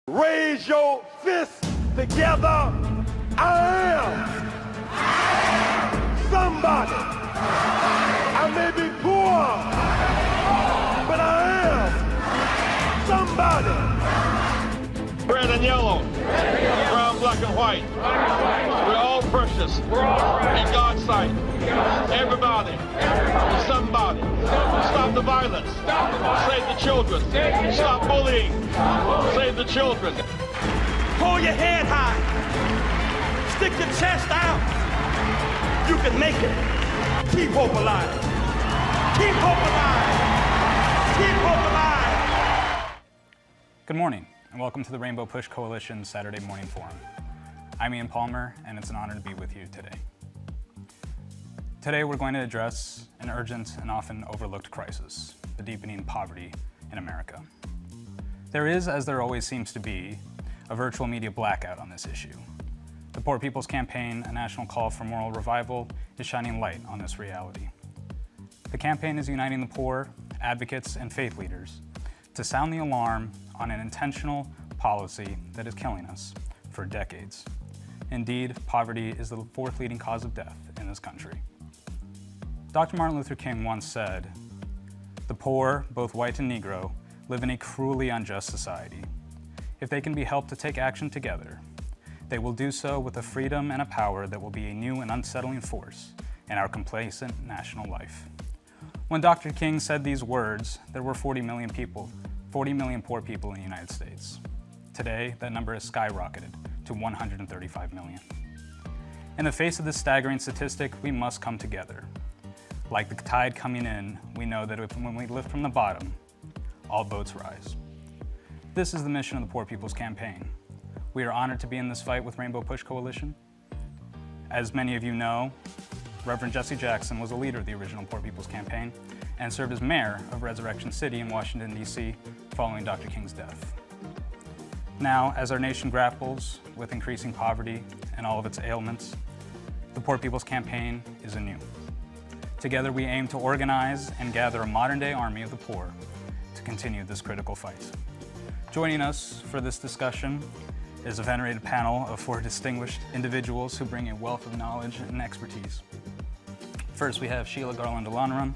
Raise your fist together. I am somebody. I may be poor, but I am somebody. Red and yellow, brown, black, and white. We're all precious in God's sight. Everybody, somebody. Stop the violence. Save the children. Stop bullying. Save the children. Hold your head high. Stick your chest out. You can make it. Keep hope alive. Keep hope alive. Keep hope alive. Good morning, and welcome to the Rainbow Push Coalition Saturday Morning Forum. I'm Ian Palmer, and it's an honor to be with you today. Today we're going to address an urgent and often overlooked crisis, the deepening poverty in America. There is, as there always seems to be, a virtual media blackout on this issue. The Poor People's Campaign, a national call for moral revival, is shining light on this reality. The campaign is uniting the poor, advocates, and faith leaders to sound the alarm on an intentional policy that is killing us for decades. Indeed, poverty is the fourth leading cause of death in this country. Dr. Martin Luther King once said, "The poor, both white and Negro, live in a cruelly unjust society. If they can be helped to take action together, they will do so with a freedom and a power that will be a new and unsettling force in our complacent national life." When Dr. King said these words, there were 40 million poor people in the United States. Today, that number has skyrocketed to 135 million. In the face of this staggering statistic, we must come together. Like the tide coming in, we know that when we lift from the bottom, all boats rise. This is the mission of the Poor People's Campaign. We are honored to be in this fight with Rainbow Push Coalition. As many of you know, Reverend Jesse Jackson was a leader of the original Poor People's Campaign and served as mayor of Resurrection City in Washington, D.C. following Dr. King's death. Now, as our nation grapples with increasing poverty and all of its ailments, the Poor People's Campaign is anew. Together we aim to organize and gather a modern-day army of the poor to continue this critical fight. Joining us for this discussion is a venerated panel of four distinguished individuals who bring a wealth of knowledge and expertise. First, we have Sheila Garland-Olanaran,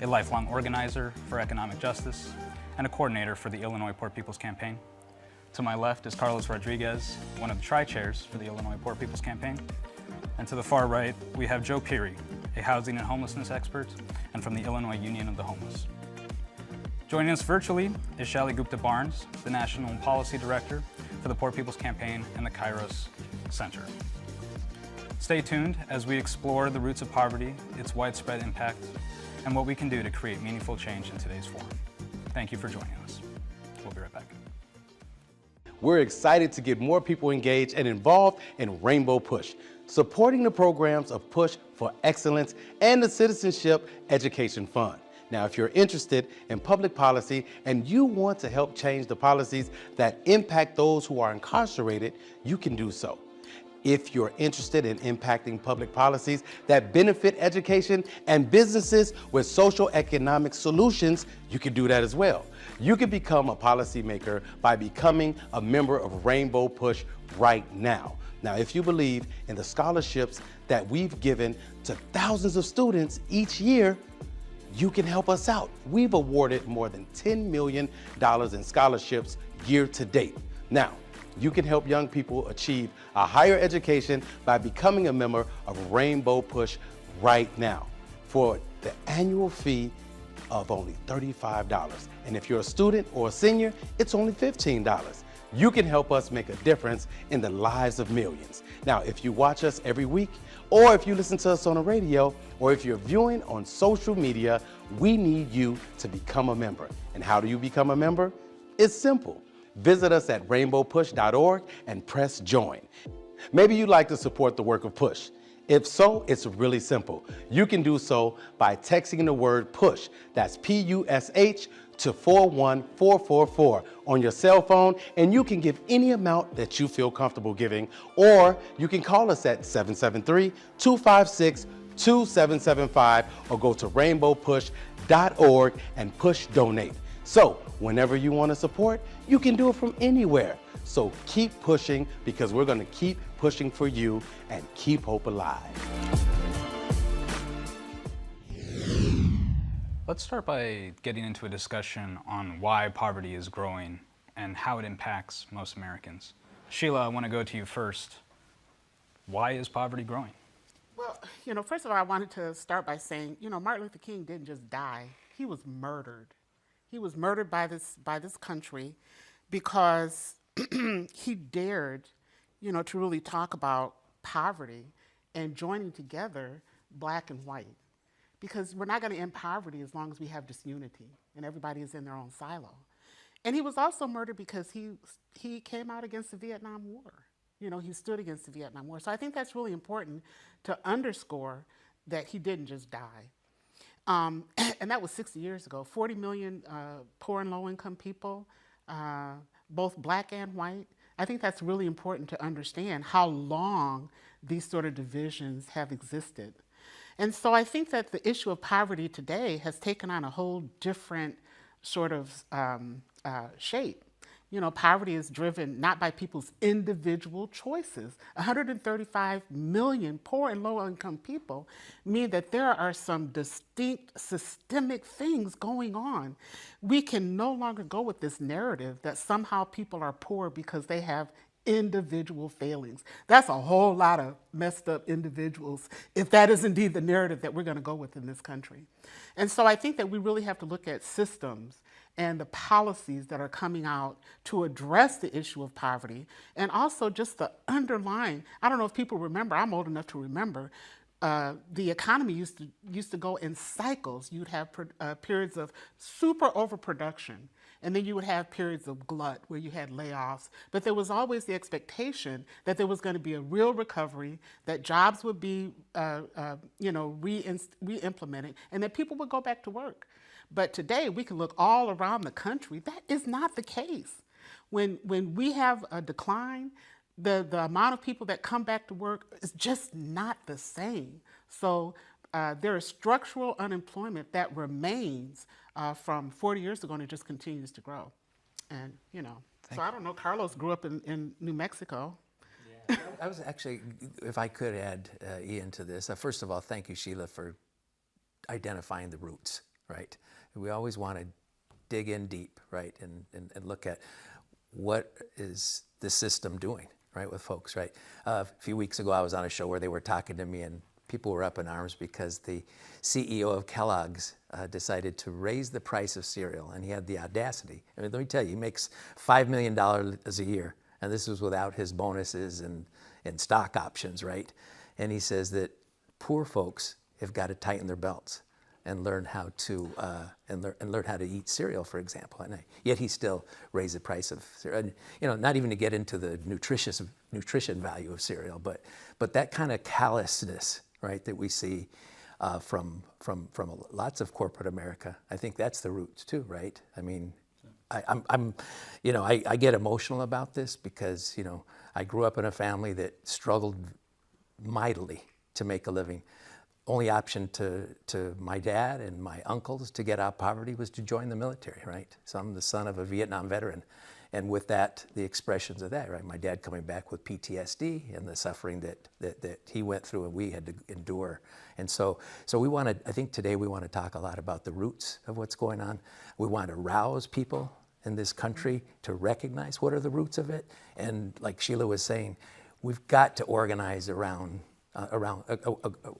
a lifelong organizer for economic justice and a coordinator for the Illinois Poor People's Campaign. To my left is Carlos Rodriguez, one of the tri-chairs for the Illinois Poor People's Campaign. And to the far right, we have Joe Peary, a housing and homelessness expert and from the Illinois Union of the Homeless. Joining us virtually is Shali Gupta-Barnes, the National Policy Director for the Poor People's Campaign and the Kairos Center. Stay tuned as we explore the roots of poverty, its widespread impact, and what we can do to create meaningful change in today's forum. Thank you for joining us. We'll be right back. We're excited to get more people engaged and involved in Rainbow Push, supporting the programs of Push for Excellence and the Citizenship Education Fund. Now, if you're interested in public policy and you want to help change the policies that impact those who are incarcerated, you can do so. If you're interested in impacting public policies that benefit education and businesses with social economic solutions, you can do that as well. You can become a policymaker by becoming a member of Rainbow Push right now. Now, if you believe in the scholarships that we've given to thousands of students each year, you can help us out. We've awarded more than $10 million in scholarships year to date. Now, you can help young people achieve a higher education by becoming a member of Rainbow Push right now for the annual fee of only $35. And if you're a student or a senior, it's only $15. You can help us make a difference in the lives of millions. Now, if you watch us every week, or if you listen to us on the radio, or if you're viewing on social media, we need you to become a member. And how do you become a member? It's simple. Visit us at rainbowpush.org and press join. Maybe you'd like to support the work of Push. If so, it's really simple. You can do so by texting the word PUSH, that's P-U-S-H, to 41444 on your cell phone, and you can give any amount that you feel comfortable giving, or you can call us at 773-256-2775 or go to rainbowpush.org and push donate. So whenever you want to support, you can do it from anywhere. So keep pushing, because we're going to keep pushing for you and keep hope alive. Let's start by getting into a discussion on why poverty is growing and how it impacts most Americans. Sheila, I want to go to you first. Why is poverty growing? Well, first of all, I wanted to start by saying, Martin Luther King didn't just die; he was murdered. He was murdered by this country because he dared, to really talk about poverty and joining together black and white. Because we're not going to end poverty as long as we have disunity and everybody is in their own silo. And he was also murdered because he came out against the Vietnam War. He stood against the Vietnam War. So I think that's really important to underscore that he didn't just die. And that was 60 years ago. 40 million poor and low-income people, both black and white. I think that's really important to understand how long these sort of divisions have existed. And so I think that the issue of poverty today has taken on a whole different sort of shape. Poverty is driven not by people's individual choices. 135 million poor and low-income people mean that there are some distinct systemic things going on. We can no longer go with this narrative that somehow people are poor because they have individual failings. That's a whole lot of messed up individuals, if that is indeed the narrative that we're going to go with in this country. And so I think that we really have to look at systems and the policies that are coming out to address the issue of poverty, and also just the underlying, I don't know if people remember, I'm old enough to remember, the economy used to go in cycles. You'd have periods of super overproduction, and then you would have periods of glut where you had layoffs. But there was always the expectation that there was going to be a real recovery, that jobs would be re-implemented, and that people would go back to work. But today, we can look all around the country. That is not the case. When we have a decline, the amount of people that come back to work is just not the same. So there is structural unemployment that remains from 40 years ago, and it just continues to grow. And, so I don't know, Carlos grew up in New Mexico. Yeah. I was actually, if I could add Ian to this, first of all, thank you, Sheila, for identifying the roots, right? We always want to dig in deep, right, and look at what is the system doing, right, with folks, right? A few weeks ago, I was on a show where they were talking to me, and people were up in arms because the CEO of Kellogg's decided to raise the price of cereal, and he had the audacity. I mean, let me tell you, he makes $5 million a year, and this was without his bonuses and stock options, right? And he says that poor folks have got to tighten their belts and learn how to learn how to eat cereal, for example. And yet he still raised the price of cereal. And, not even to get into the nutrition value of cereal, but that kind of callousness, right, that we see from lots of corporate America. I think that's the roots too, right? I mean, I get emotional about this because I grew up in a family that struggled mightily to make a living. Only option to my dad and my uncles to get out of poverty was to join the military, right? So I'm the son of a Vietnam veteran. And with that, the expressions of that, right? My dad coming back with PTSD and the suffering that he went through and we had to endure. And so I think today we want to talk a lot about the roots of what's going on. We want to rouse people in this country to recognize what are the roots of it. And like Sheila was saying, we've got to organize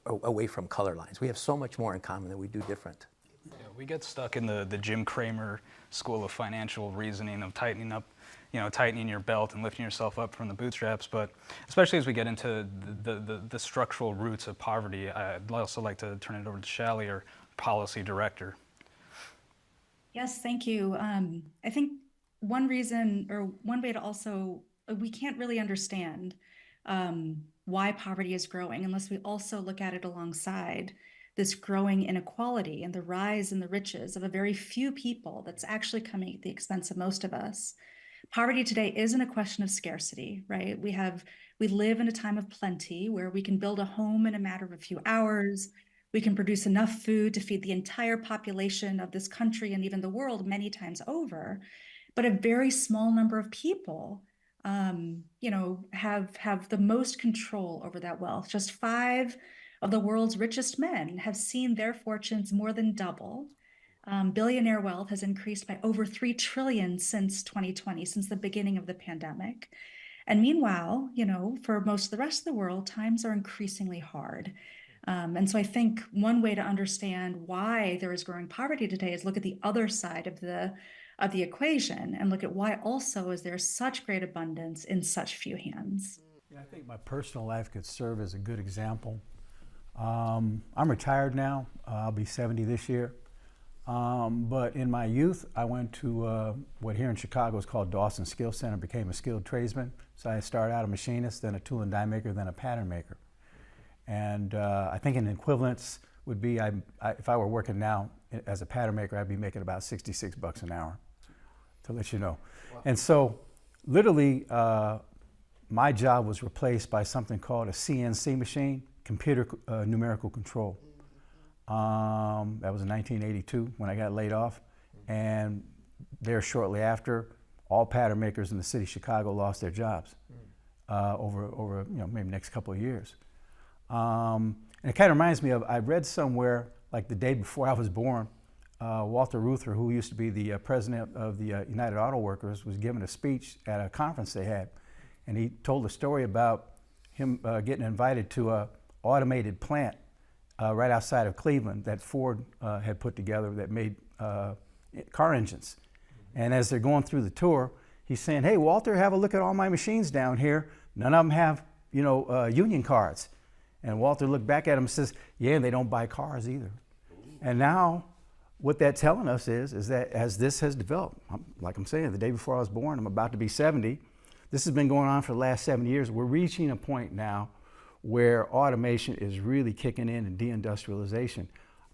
away from color lines. We have so much more in common than we do different. Yeah, we get stuck in the Jim Cramer school of financial reasoning of tightening your belt and lifting yourself up from the bootstraps. But especially as we get into the structural roots of poverty, I'd also like to turn it over to Shally, our policy director. Yes, thank you. I think one reason, or one way to also, we can't really understand why poverty is growing unless we also look at it alongside this growing inequality and the rise in the riches of a very few people that's actually coming at the expense of most of us. Poverty today isn't a question of scarcity, right? We live in a time of plenty where we can build a home in a matter of a few hours. We can produce enough food to feed the entire population of this country and even the world many times over. But a very small number of people, have the most control over that wealth. Just 5 of the world's richest men have seen their fortunes more than double. Billionaire wealth has increased by over 3 trillion since 2020, since the beginning of the pandemic. And meanwhile, for most of the rest of the world, times are increasingly hard. And so I think one way to understand why there is growing poverty today is look at the other side of the equation and look at why also is there such great abundance in such few hands. I think my personal life could serve as a good example. I'm retired now. I'll be 70 this year. But in my youth, I went to what here in Chicago is called Dawson Skill Center, became a skilled tradesman. So I started out a machinist, then a tool and die maker, then a pattern maker. And I think an equivalence would be, if I were working now as a pattern maker, I'd be making about $66 an hour, to let you know. Wow. And so literally, my job was replaced by something called a CNC machine, computer numerical control. That was in 1982 when I got laid off. And there shortly after, all pattern makers in the city of Chicago lost their jobs over maybe next couple of years. And it kind of reminds me of, I read somewhere, like the day before I was born, Walter Reuther, who used to be the president of the United Auto Workers, was giving a speech at a conference they had. And he told a story about him getting invited to an automated plant right outside of Cleveland that Ford had put together that made car engines. And as they're going through the tour, he's saying, "Hey, Walter, have a look at all my machines down here. None of them have, union cards." And Walter looked back at him and says, "Yeah, and they don't buy cars either." And now what that's telling us is that as this has developed, like I'm saying, the day before I was born, I'm about to be 70. This has been going on for the last 7 years. We're reaching a point now where automation is really kicking in and deindustrialization.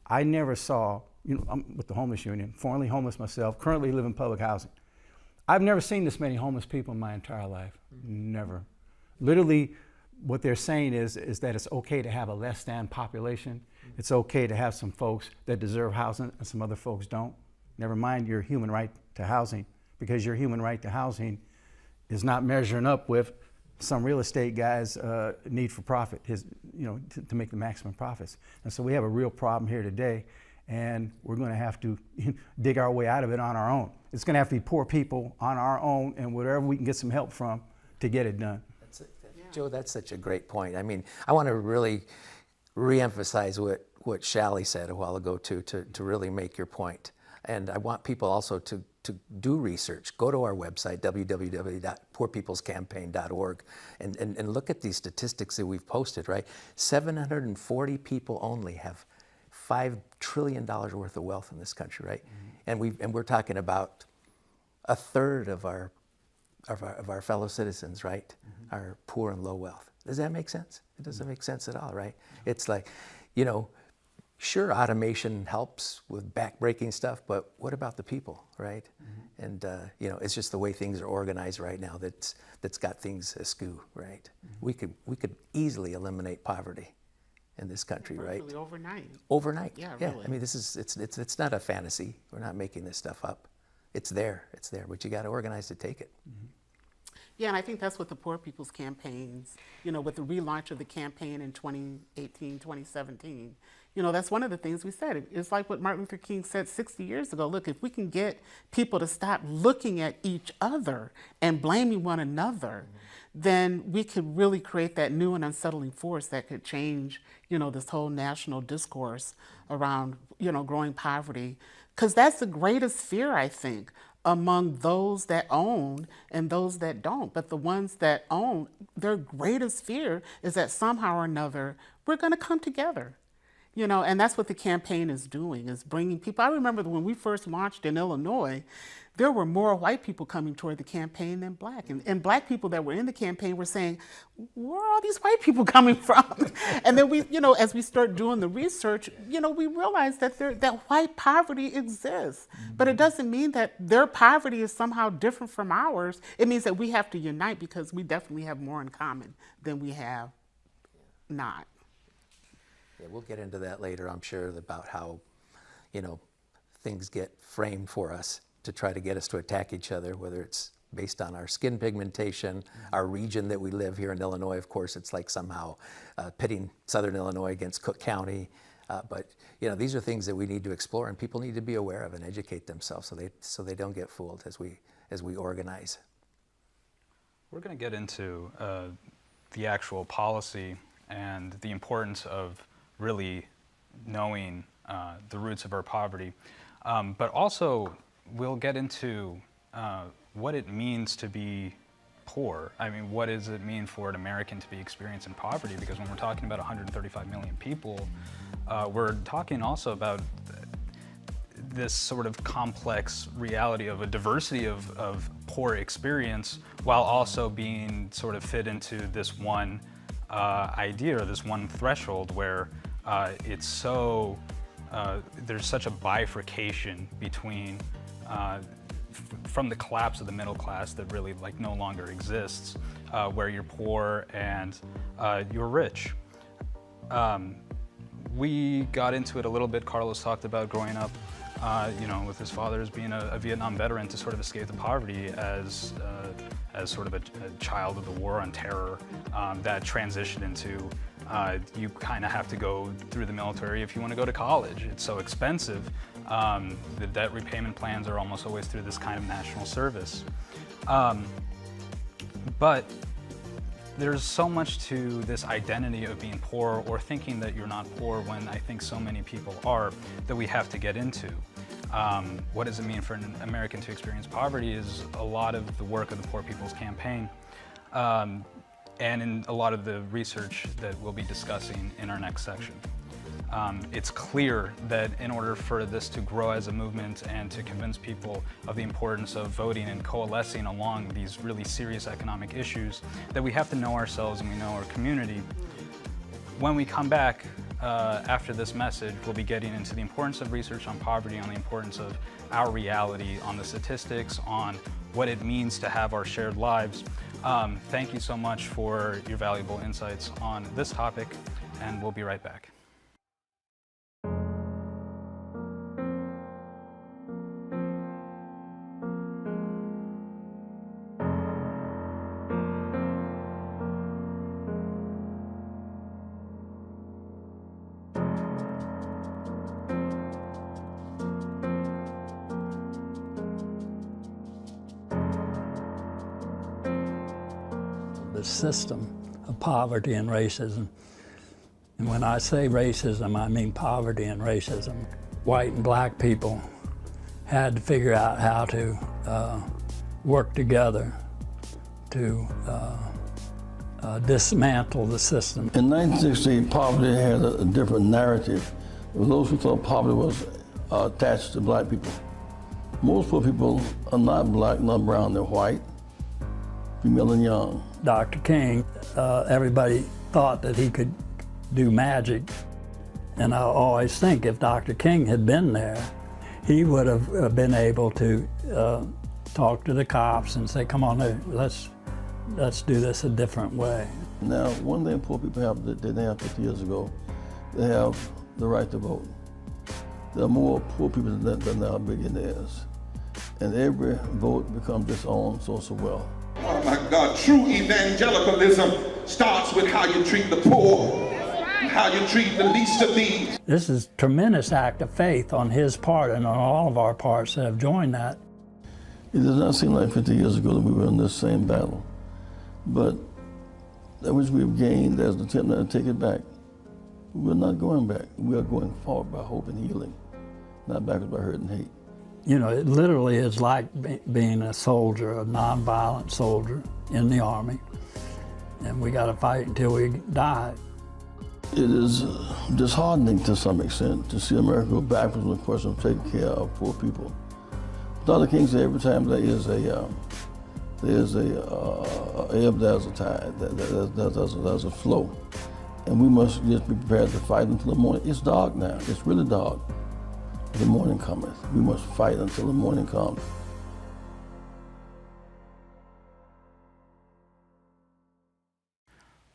I never saw, I'm with the Homeless Union, formerly homeless myself, currently live in public housing. I've never seen this many homeless people in my entire life, never. Literally, what they're saying is that it's okay to have a less than population. It's okay to have some folks that deserve housing and some other folks don't. Never mind your human right to housing, because your human right to housing is not measuring up with some real estate guy's need for profit, to make the maximum profits. And so we have a real problem here today, and we're going to have to dig our way out of it on our own. It's going to have to be poor people on our own and whatever we can get some help from to get it done. Joe, that's such a great point. I mean, I want to really re-emphasize what Shally said a while ago too, to really make your point. And I want people also to do research. Go to our website, www.poorpeoplescampaign.org, and look at these statistics that we've posted, right? 740 people only have $5 trillion worth of wealth in this country, right? Mm-hmm. And we're talking about a third of our fellow citizens, right, mm-hmm. are poor and low wealth. Does that make sense? It doesn't make sense at all, right? It's like, sure, automation helps with backbreaking stuff, but what about the people, right? Mm-hmm. And it's just the way things are organized right now that's got things askew, right? Mm-hmm. We could easily eliminate poverty in this country, right? Overnight. Overnight. Yeah, yeah. Really. I mean, it's not a fantasy. We're not making this stuff up. It's there, but you got to organize to take it. Mm-hmm. Yeah, and I think that's what the Poor People's Campaigns, with the relaunch of the campaign in 2018, 2017, that's one of the things we said. It's like what Martin Luther King said 60 years ago. Look, if we can get people to stop looking at each other and blaming one another, then we could really create that new and unsettling force that could change, this whole national discourse around, growing poverty. Because that's the greatest fear, I think, among those that own and those that don't. But the ones that own, their greatest fear is that somehow or another, we're going to come together. And that's what the campaign is doing, is bringing people. I remember when we first launched in Illinois, there were more white people coming toward the campaign than black. And black people that were in the campaign were saying, where are all these white people coming from? And then we, as we start doing the research, we realize that that white poverty exists. But it doesn't mean that their poverty is somehow different from ours. It means that we have to unite because we definitely have more in common than we have not. Yeah, we'll get into that later, I'm sure, about how, you know, things get framed for us to try to get us to attack each other, whether it's based on our skin pigmentation, our region that we live here in Illinois. Of course, it's like somehow pitting Southern Illinois against Cook County. But you know, these are things that we need to explore, and people need to be aware of and educate themselves so they don't get fooled as we organize. We're going to get into the actual policy and the importance of really knowing the roots of our poverty, but also we'll get into what it means to be poor. I mean, what does it mean for an American to be experiencing poverty? Because when we're talking about 135 million people, we're talking also about this sort of complex reality of a diversity of poor experience, while also being sort of fit into this one idea or this one threshold where it's so, there's such a bifurcation between from the collapse of the middle class that really like no longer exists, where you're poor and you're rich. We got into it a little bit. Carlos talked about growing up, you know, with his father as being a Vietnam veteran to sort of escape the poverty as sort of a child of the war on terror that transitioned into you kind of have to go through the military if you want to go to college. It's so expensive. The debt repayment plans are almost always through this kind of national service. But there's so much to this identity of being poor or thinking that you're not poor when I think so many people are, that we have to get into. What does it mean for an American to experience poverty is a lot of the work of the Poor People's Campaign, and in a lot of the research that we'll be discussing in our next section. It's clear that in order for this to grow as a movement and to convince people of the importance of voting and coalescing along these really serious economic issues, that we have to know ourselves and we know our community. When we come back after this message, we'll be getting into the importance of research on poverty, on the importance of our reality, on the statistics, on what it means to have our shared lives. Thank you so much for your valuable insights on this topic, and we'll be right back. The system of poverty and racism. And when I say racism, I mean poverty and racism. White and black people had to figure out how to work together to dismantle the system. In 1960, poverty had a different narrative. Those who thought poverty was attached to black people. Most poor people are not black, not brown, they're white, female and young. Dr. King, everybody thought that he could do magic. And I always think if Dr. King had been there, he would have been able to talk to the cops and say, come on, let's do this a different way. Now, one thing poor people have that they didn't have 50 years ago, they have the right to vote. There are more poor people than there are billionaires. And every vote becomes its own source of wealth. Oh my God, true evangelicalism starts with how you treat the poor, how you treat the least of these. This is a tremendous act of faith on his part and on all of our parts that have joined that. It does not seem like 50 years ago that we were in this same battle, but that which we have gained, there's an attempt to take it back. We're not going back. We are going forward by hope and healing, not backwards by hurt and hate. You know, it literally is like being a soldier, a nonviolent soldier in the Army, and we got to fight until we die. It is disheartening to some extent to see America go backwards in the question of taking care of poor people. Dr. King said every time there is a ebb, there's a tide, there's a flow, and we must just be prepared to fight until the morning. It's dark now. It's really dark. The morning cometh. We must fight until the morning comes.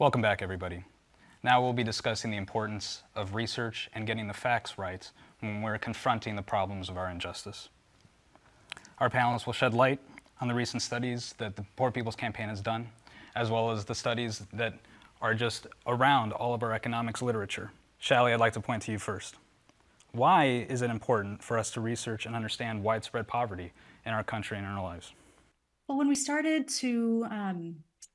Welcome back, everybody. Now we'll be discussing the importance of research and getting the facts right when we're confronting the problems of our injustice. Our panelists will shed light on the recent studies that the Poor People's Campaign has done, as well as the studies that are just around all of our economics literature. Shally, I'd like to point to you first. Why is it important for us to research and understand widespread poverty in our country and in our lives? Well, when we started to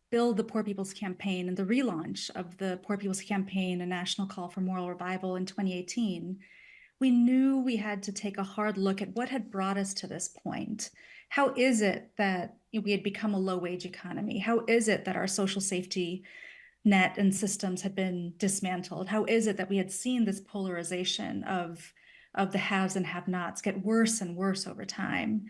build the Poor People's Campaign and the relaunch of the Poor People's Campaign, a national call for moral revival in 2018, we knew we had to take a hard look at what had brought us to this point. How is it that we had become a low-wage economy? How is it that our social safety net and systems had been dismantled? How is it that we had seen this polarization of the haves and have-nots get worse and worse over time?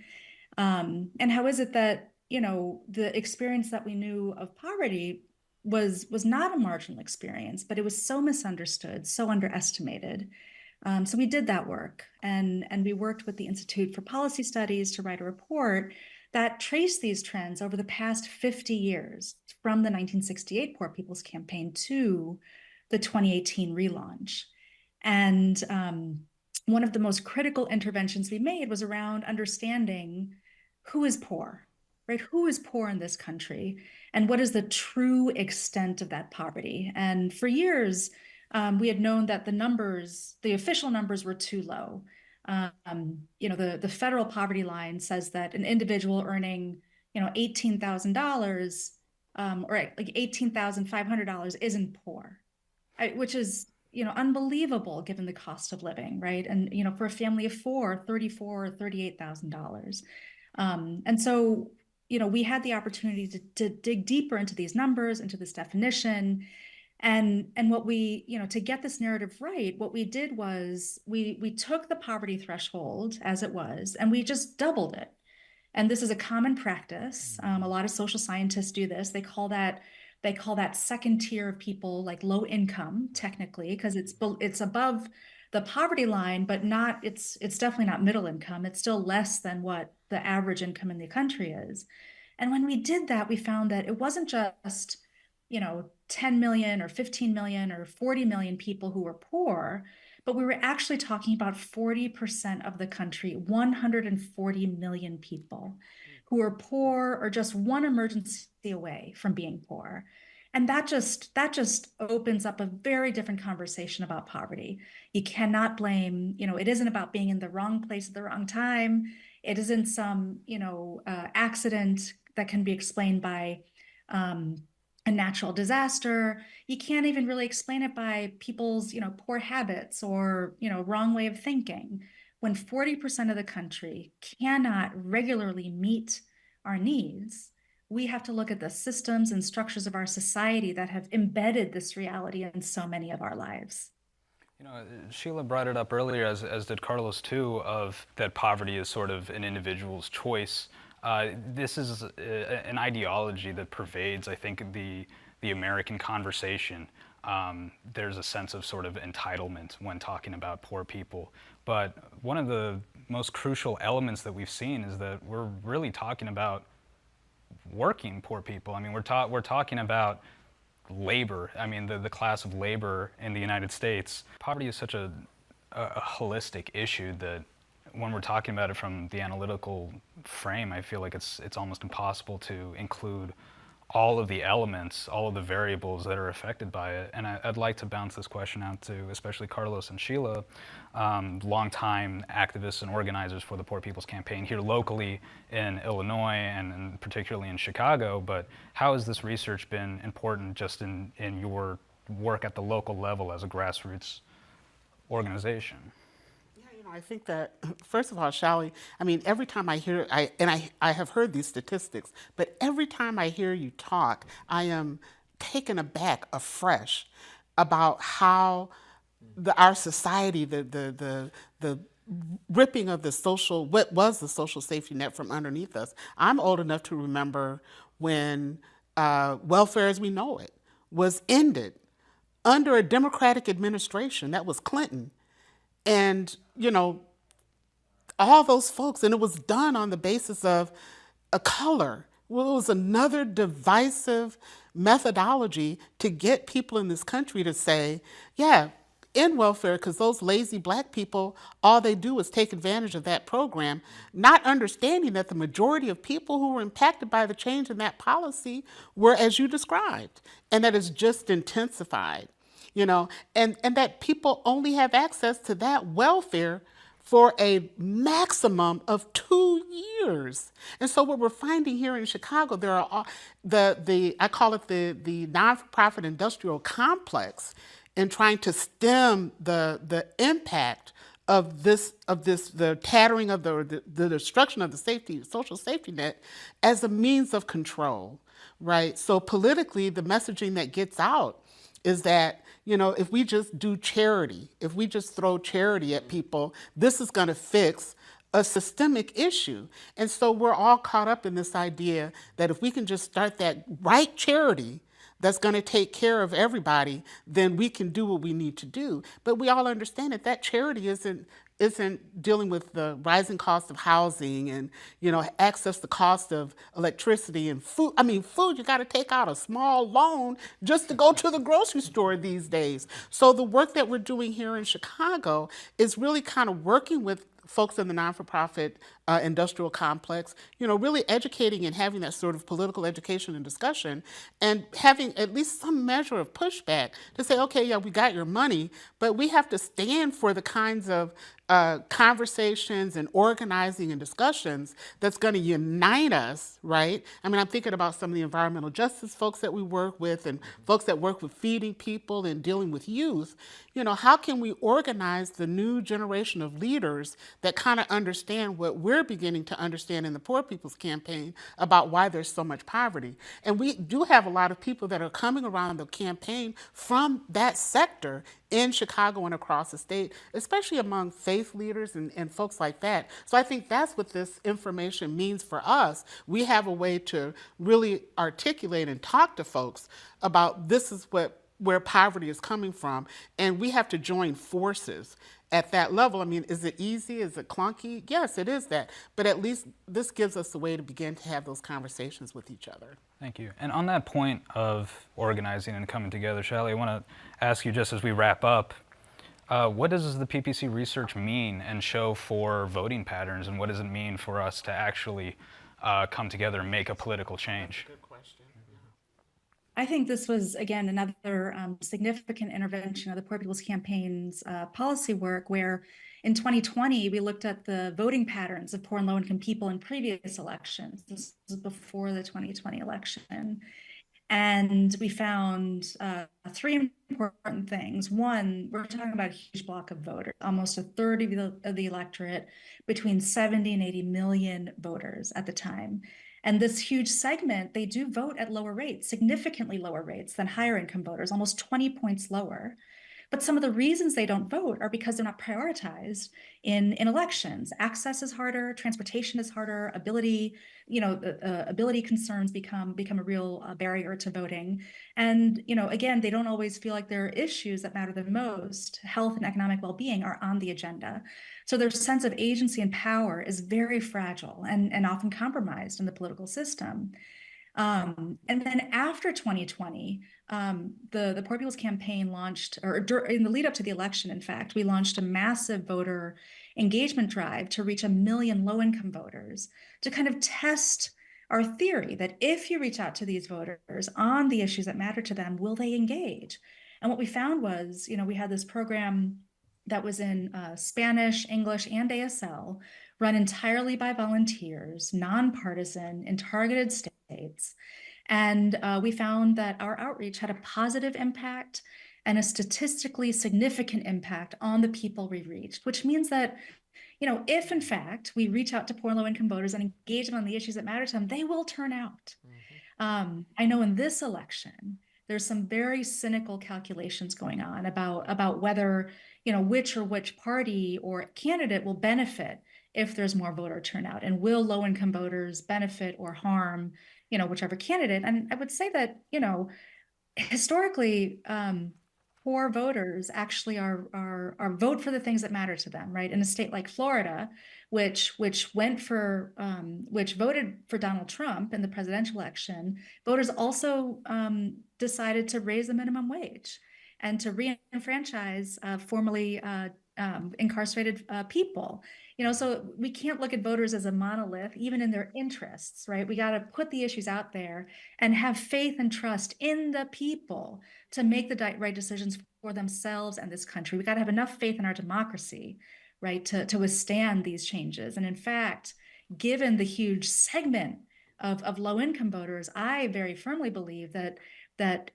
And how is it that the experience that we knew of poverty was not a marginal experience, but it was so misunderstood, so underestimated. So we did that work, and we worked with the Institute for Policy Studies to write a report that traced these trends over the past 50 years, from the 1968 Poor People's Campaign to the 2018 relaunch. And one of the most critical interventions we made was around understanding who is poor. Right? Who is poor in this country, and what is the true extent of that poverty? And for years, we had known that the official numbers were too low. The federal poverty line says that an individual earning, $18,000 or like $18,500 isn't poor, which is, unbelievable given the cost of living, right? And, for a family of four, $34,000 or $38,000. And so, we had the opportunity to dig deeper into these numbers, into this definition. And what we, to get this narrative right, what we did was we took the poverty threshold as it was, and we just doubled it. And this is a common practice. A lot of social scientists do this. They call that second tier of people, like low income, technically, because it's above the poverty line, but it's definitely not middle income. It's still less than what the average income in the country is. And when we did that, we found that it wasn't just, 10 million or 15 million or 40 million people who were poor, but we were actually talking about 40% of the country, 140 million people who are poor or just one emergency away from being poor. And that just opens up a very different conversation about poverty. You cannot blame, it isn't about being in the wrong place at the wrong time. It isn't some, accident that can be explained by a natural disaster. You can't even really explain it by people's, poor habits or, wrong way of thinking. When 40% of the country cannot regularly meet our needs, we have to look at the systems and structures of our society that have embedded this reality in so many of our lives. Sheila brought it up earlier, as did Carlos too, of that poverty is sort of an individual's choice. This is an ideology that pervades, I think, the American conversation. There's a sense of sort of entitlement when talking about poor people. But one of the most crucial elements that we've seen is that we're really talking about working poor people. I mean, we're talking about labor. I mean, the class of labor in the United States. Poverty is such a holistic issue that when we're talking about it from the analytical frame, I feel like it's almost impossible to include all of the elements, all of the variables that are affected by it. And I'd like to bounce this question out to especially Carlos and Sheila, longtime activists and organizers for the Poor People's Campaign here locally in Illinois and particularly in Chicago. But how has this research been important just in your work at the local level as a grassroots organization? I think that, first of all, Shally, I mean, every time I hear, I have heard these statistics, but every time I hear you talk, I am taken aback afresh about how our society, the ripping of what was the social safety net from underneath us. I'm old enough to remember when welfare as we know it was ended under a Democratic administration. That was Clinton. And, all those folks, and it was done on the basis of a color, Well, it was another divisive methodology to get people in this country to say, yeah, end welfare, because those lazy black people, all they do is take advantage of that program, not understanding that the majority of people who were impacted by the change in that policy were as you described, and that it's just intensified, you know, and that people only have access to that welfare for a maximum of 2 years. And so what we're finding here in Chicago, there are I call it the non-for-profit industrial complex in trying to stem the impact of the tattering of the destruction of the social safety net as a means of control, right? So politically, the messaging that gets out is that, you know, if we just do charity, if we just throw charity at people, this is going to fix a systemic issue. And so we're all caught up in this idea that if we can just start that right charity that's going to take care of everybody, then we can do what we need to do. But we all understand that that charity isn't dealing with the rising cost of housing and, you know, access the cost of electricity and food. I mean, food, you got to take out a small loan just to go to the grocery store these days. So the work that we're doing here in Chicago is really kind of working with folks in the non-for-profit industrial complex, you know, really educating and having that sort of political education and discussion and having at least some measure of pushback to say, okay, yeah, we got your money, but we have to stand for the kinds of conversations and organizing and discussions that's going to unite us, right? I mean, I'm thinking about some of the environmental justice folks that we work with and folks that work with feeding people and dealing with youth. You know, how can we organize the new generation of leaders that kind of understand what we're beginning to understand in the Poor People's Campaign about why there's so much poverty? And we do have a lot of people that are coming around the campaign from that sector in Chicago and across the state, especially among faith leaders and folks like that. So I think that's what this information means for us. We have a way to really articulate and talk to folks about this is where poverty is coming from, and we have to join forces at that level. I mean, is it easy? Is it clunky? Yes, it is that. But at least this gives us a way to begin to have those conversations with each other. Thank you. And on that point of organizing and coming together, Shelly, I want to ask you, just as we wrap up, what does the PPC research mean and show for voting patterns, and what does it mean for us to actually come together and make a political change? Good question. I think this was, again, another significant intervention of the Poor People's Campaign's policy work, where in 2020, we looked at the voting patterns of poor and low-income people in previous elections. This was before the 2020 election. And we found three important things. One, we're talking about a huge block of voters, almost a third of the electorate, between 70 and 80 million voters at the time. And this huge segment, they do vote at lower rates, significantly lower rates than higher income voters, almost 20 points lower. But some of the reasons they don't vote are because they're not prioritized in elections. Access is harder, transportation is harder, ability concerns become a real barrier to voting. And, you know, again, they don't always feel like there are issues that matter the most. Health and economic well-being are on the agenda. So their sense of agency and power is very fragile and often compromised in the political system. And then after 2020, the Poor People's Campaign launched, or in the lead up to the election, in fact, we launched a massive voter engagement drive to reach 1 million low-income voters to kind of test our theory that if you reach out to these voters on the issues that matter to them, will they engage? And what we found was, you know, we had this program that was in Spanish, English, and ASL, run entirely by volunteers, nonpartisan, in targeted states. And we found that our outreach had a positive impact and a statistically significant impact on the people we reached, which means that, you know, if in fact we reach out to poor and low-income voters and engage them on the issues that matter to them, they will turn out. I know in this election, there's some very cynical calculations going on about whether, you know, which party or candidate will benefit if there's more voter turnout, and will low-income voters benefit or harm, you know, whichever candidate. And I would say that, you know, historically, poor voters actually are vote for the things that matter to them, right? In a state like Florida, which voted for Donald Trump in the presidential election, voters also decided to raise the minimum wage and to re-enfranchise formerly incarcerated people. So we can't look at voters as a monolith, even in their interests, right? We got to put the issues out there and have faith and trust in the people to make the right decisions for themselves and this country. We got to have enough faith in our democracy, right, to withstand these changes. And in fact, given the huge segment of low-income voters, I very firmly believe that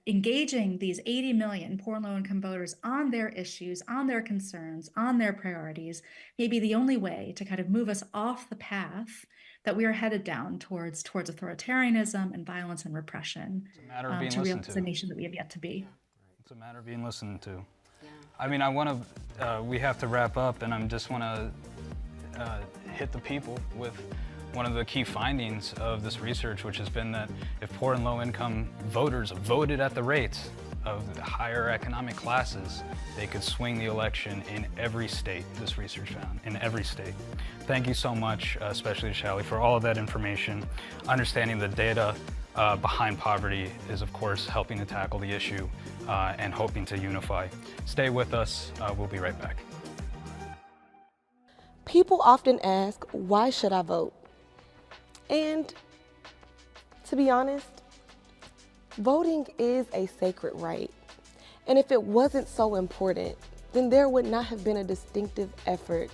engaging these 80 million poor and low-income voters on their issues, on their concerns, on their priorities, may be the only way to kind of move us off the path that we are headed down towards authoritarianism and violence and repression. It's a matter of being to listened realize the nation that we have yet to be. It's a matter of being listened to. Yeah. I mean, we have to wrap up, and I just want to hit the people with one of the key findings of this research, which has been that if poor and low-income voters voted at the rates of the higher economic classes, they could swing the election in every state, this research found, in every state. Thank you so much, especially to Shally, for all of that information. Understanding the data behind poverty is, of course, helping to tackle the issue and hoping to unify. Stay with us. We'll be right back. People often ask, why should I vote? And to be honest, voting is a sacred right. And if it wasn't so important, then there would not have been a distinctive effort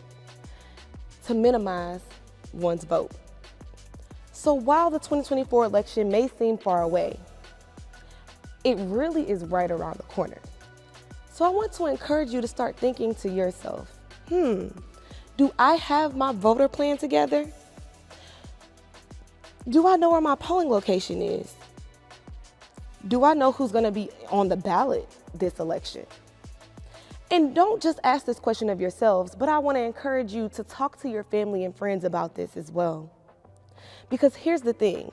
to minimize one's vote. So while the 2024 election may seem far away, it really is right around the corner. So I want to encourage you to start thinking to yourself, do I have my voter plan together? Do I know where my polling location is? Do I know who's going to be on the ballot this election? And don't just ask this question of yourselves, but I want to encourage you to talk to your family and friends about this as well. Because here's the thing,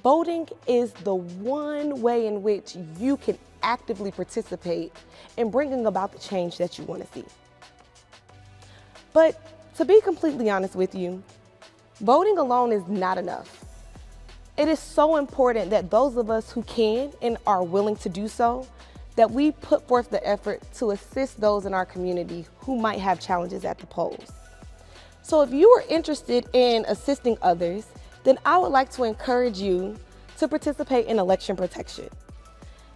voting is the one way in which you can actively participate in bringing about the change that you want to see. But to be completely honest with you, voting alone is not enough. It is so important that those of us who can and are willing to do so, that we put forth the effort to assist those in our community who might have challenges at the polls. So if you are interested in assisting others, then I would like to encourage you to participate in election protection.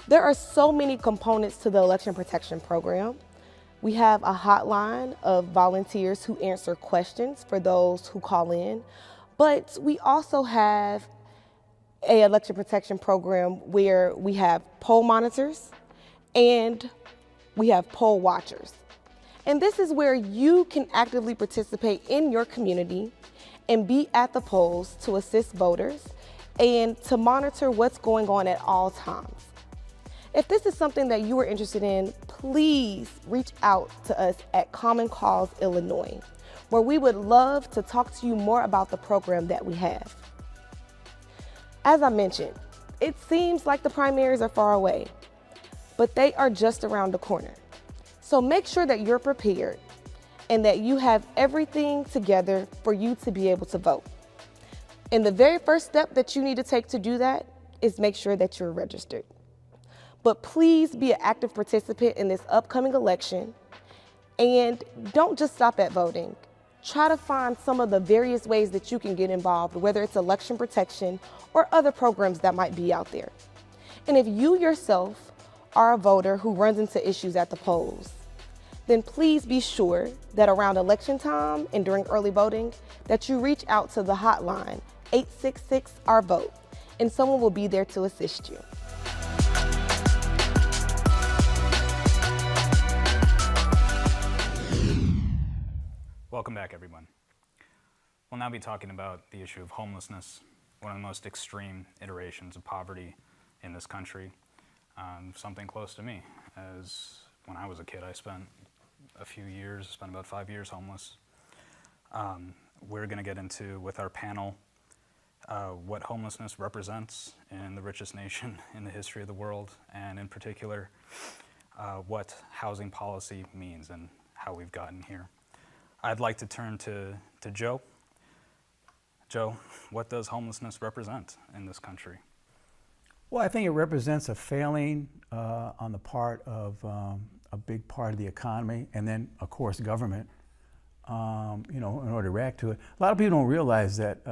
There are so many components to the election protection program. We have a hotline of volunteers who answer questions for those who call in, but we also have an election protection program where we have poll monitors and we have poll watchers. And this is where you can actively participate in your community and be at the polls to assist voters and to monitor what's going on at all times. If this is something that you are interested in, please reach out to us at Common Cause Illinois, where we would love to talk to you more about the program that we have. As I mentioned, it seems like the primaries are far away, but they are just around the corner. So make sure that you're prepared and that you have everything together for you to be able to vote. And the very first step that you need to take to do that is make sure that you're registered. But please be an active participant in this upcoming election, and don't just stop at voting. Try to find some of the various ways that you can get involved, whether it's election protection or other programs that might be out there. And if you yourself are a voter who runs into issues at the polls, then please be sure that around election time and during early voting, that you reach out to the hotline, 866-OUR-VOTE, and someone will be there to assist you. Welcome back, everyone. We'll now be talking about the issue of homelessness, one of the most extreme iterations of poverty in this country. Something close to me, as when I was a kid, I spent about 5 years homeless. We're going to get into, with our panel, what homelessness represents in the richest nation in the history of the world, and in particular, what housing policy means and how we've gotten here. I'd like to turn to Joe. Joe, what does homelessness represent in this country? Well, I think it represents a failing on the part of a big part of the economy, and then, of course, government, you know, in order to react to it. A lot of people don't realize that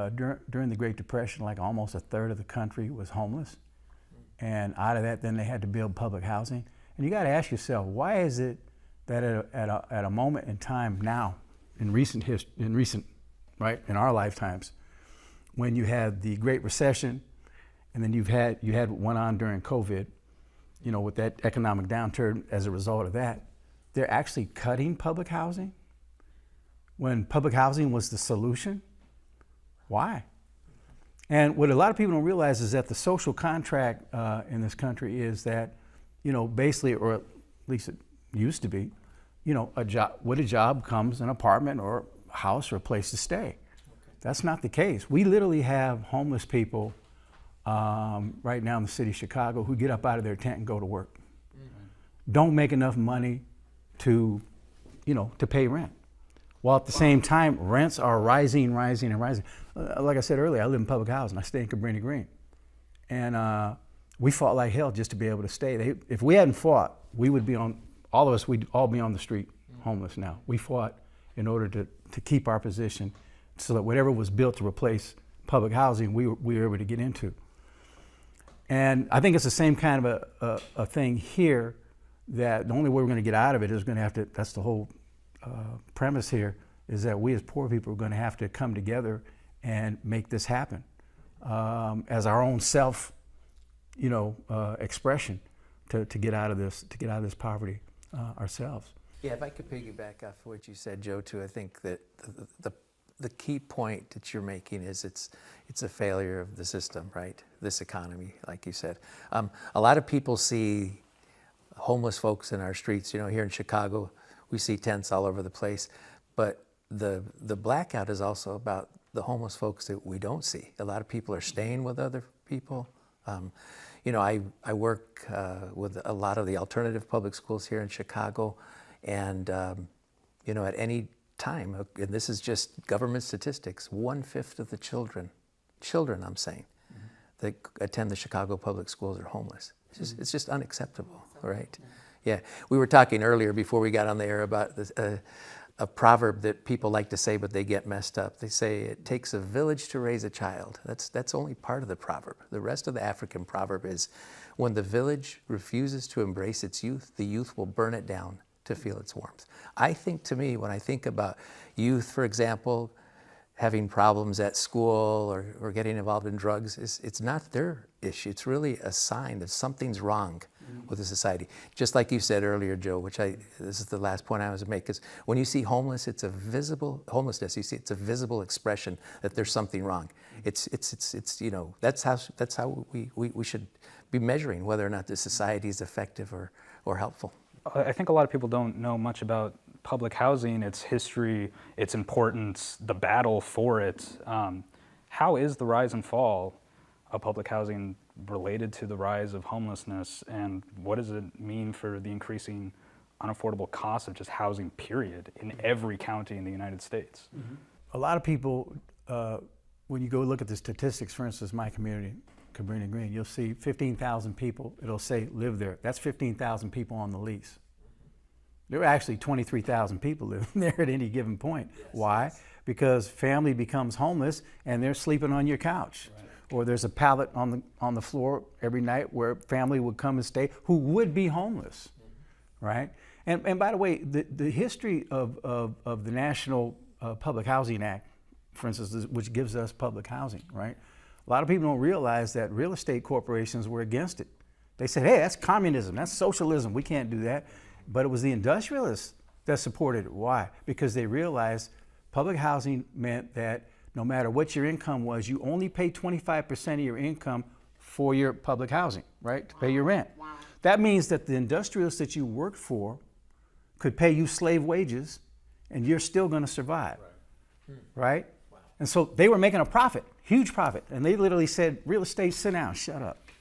during the Great Depression, like almost a third of the country was homeless. And out of that, then they had to build public housing. And you got to ask yourself, why is it that at a moment in time now, in recent, right, in our lifetimes, when you had the Great Recession, and then you had what went on during COVID, you know, with that economic downturn as a result of that, they're actually cutting public housing when public housing was the solution? Why? And what a lot of people don't realize is that the social contract in this country is that, you know, basically, or at least it used to be, you know, with a job comes an apartment or a house or a place to stay. Okay. That's not the case. We literally have homeless people right now in the city of Chicago who get up out of their tent and go to work. Mm-hmm. Don't make enough money to, you know, to pay rent. While at the same time, rents are rising. Like I said earlier, I live in public housing. I stay in Cabrini Green. And we fought like hell just to be able to stay. If we hadn't fought, we would be on, all of us, we'd all be on the street homeless now. We fought in order to keep our position so that whatever was built to replace public housing, we were able to get into. And I think it's the same kind of a thing here, that the only way we're going to get out of it is going to have to, that's the whole premise here, is that we as poor people are going to have to come together and make this happen as our own self, you know, expression to get out of this poverty ourselves. Yeah, if I could piggyback off what you said, Joe, too, I think that the key point that you're making is it's a failure of the system, right? This economy, like you said. A lot of people see homeless folks in our streets. You know, here in Chicago, we see tents all over the place. But the blackout is also about the homeless folks that we don't see. A lot of people are staying with other people. You know, I work with a lot of the alternative public schools here in Chicago, and you know, at any time, and this is just government statistics, 1/5 of the children I'm saying, that attend the Chicago public schools are homeless. It's just unacceptable, right? Yeah, we were talking earlier before we got on the air about this, a proverb that people like to say, but they get messed up. They say, it takes a village to raise a child. That's only part of the proverb. The rest of the African proverb is, when the village refuses to embrace its youth, the youth will burn it down to feel its warmth. I think, to me, when I think about youth, for example, having problems at school or getting involved in drugs, it's not their issue. It's really a sign that something's wrong with the society. Just like you said earlier, Joe, which this is the last point I was to make, is when you see homelessness, you see it's a visible expression that there's something wrong. It's you know, that's how we should be measuring whether or not this society is effective or helpful. I think a lot of people don't know much about public housing, its history, its importance, the battle for it. How is the rise and fall of public housing related to the rise of homelessness, and what does it mean for the increasing unaffordable cost of just housing, period, in every county in the United States? Mm-hmm. A lot of people, when you go look at the statistics, for instance, my community, Cabrini Green, you'll see 15,000 people, it'll say live there. That's 15,000 people on the lease. There are actually 23,000 people living there at any given point. Yes. Why? Because family becomes homeless and they're sleeping on your couch. Right. Or there's a pallet on the floor every night where family would come and stay who would be homeless, right? And by the way, the history of the National Public Housing Act, for instance, which gives us public housing, right? A lot of people don't realize that real estate corporations were against it. They said, hey, that's communism, that's socialism, we can't do that. But it was the industrialists that supported it. Why? Because they realized public housing meant that no matter what your income was, you only pay 25% of your income for your public housing, right? To pay your rent. Wow. That means that the industrialists that you worked for could pay you slave wages and you're still going to survive, right? Wow. And so they were making a profit, huge profit. And they literally said, real estate, sit down, shut up.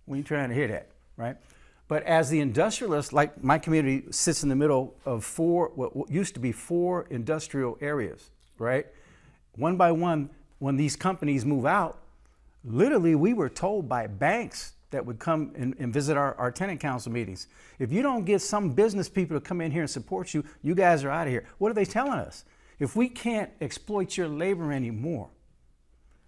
We ain't trying to hear that, right? But as the industrialists, like my community sits in the middle of what used to be 4 industrial areas, right? One by one, when these companies move out, literally we were told by banks that would come and visit our tenant council meetings, if you don't get some business people to come in here and support you, you guys are out of here. What are they telling us? If we can't exploit your labor anymore,